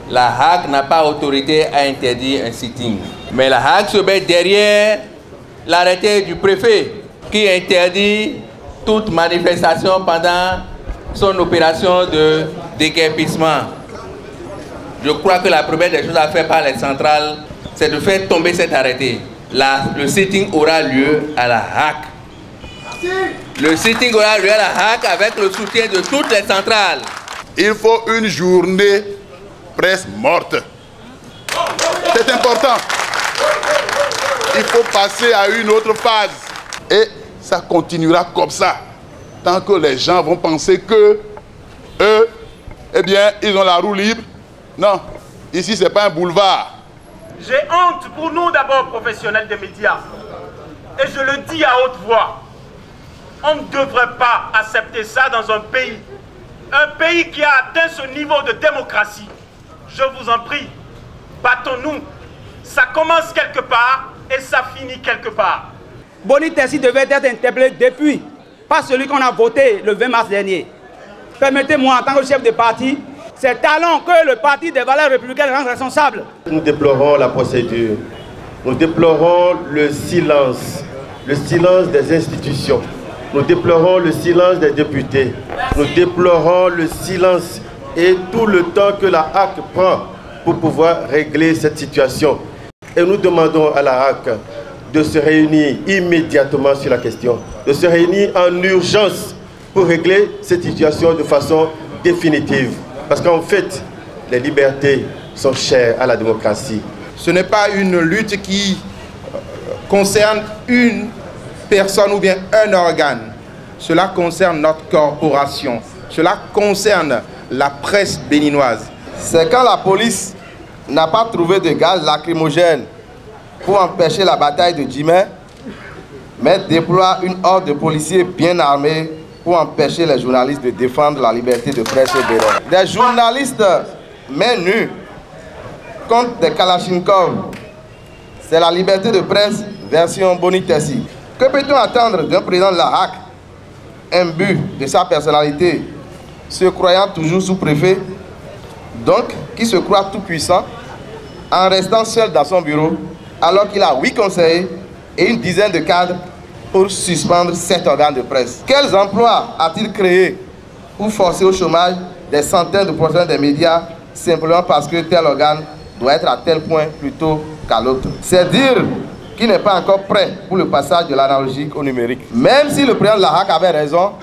La Hague n'a pas autorité à interdire un sitting. Mais la Hague se met derrière l'arrêté du préfet qui interdit toute manifestation pendant son opération de déguerpissement. Je crois que la première des choses à faire par les centrales, c'est de faire tomber cet arrêté. Le sitting aura lieu à la Hague. Le sitting aura lieu à la Hague avec le soutien de toutes les centrales. Il faut une journée presse morte. C'est important. Il faut passer à une autre phase. Et ça continuera comme ça. Tant que les gens vont penser que eux, eh bien, ils ont la roue libre. Non, ici, ce n'est pas un boulevard. J'ai honte pour nous d'abord, professionnels des médias. Et je le dis à haute voix. On ne devrait pas accepter ça dans un pays. Un pays qui a atteint ce niveau de démocratie. Je vous en prie, battons-nous. Ça commence quelque part et ça finit quelque part. Boni Tessi devait être interpellé depuis, pas celui qu'on a voté le 20 mars dernier. Permettez-moi, en tant que chef de parti, c'est talent que le Parti des valeurs républicaines rend responsable. Nous déplorons la procédure. Nous déplorons le silence des institutions. Nous déplorons le silence des députés. Nous déplorons le silence et tout le temps que la HAC prend pour pouvoir régler cette situation. Et nous demandons à la HAC de se réunir immédiatement sur la question, de se réunir en urgence pour régler cette situation de façon définitive. Parce qu'en fait, les libertés sont chères à la démocratie. Ce n'est pas une lutte qui concerne une personne ou bien un organe. Cela concerne notre corporation. Cela concerne la presse béninoise. C'est quand la police n'a pas trouvé de gaz lacrymogène pour empêcher la bataille de Djimé, mais déploie une horde de policiers bien armés pour empêcher les journalistes de défendre la liberté de presse au Bénin. Des journalistes main nue contre des Kalachnikov. C'est la liberté de presse version Boni Tessi. Que peut-on attendre d'un président de la HAC, imbu de sa personnalité, se croyant toujours sous-préfet, donc qui se croit tout puissant, en restant seul dans son bureau, alors qu'il a 8 conseillers et une dizaine de cadres pour suspendre 7 organes de presse. Quels emplois a-t-il créés pour forcer au chômage des centaines de professionnels des médias simplement parce que tel organe doit être à tel point plutôt qu'à l'autre? C'est dire qu'il n'est pas encore prêt pour le passage de l'analogique au numérique. Même si le président de la HAC avait raison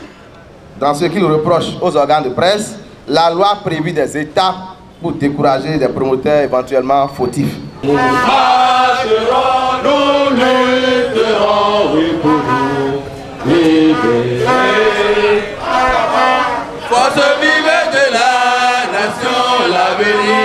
dans ce qu'il reproche aux organes de presse, la loi prévit des étapes pour décourager des promoteurs éventuellement fautifs. Nous marcherons, nous lutterons, oui, pour nous libérer. Force vive de la nation, l'avenir.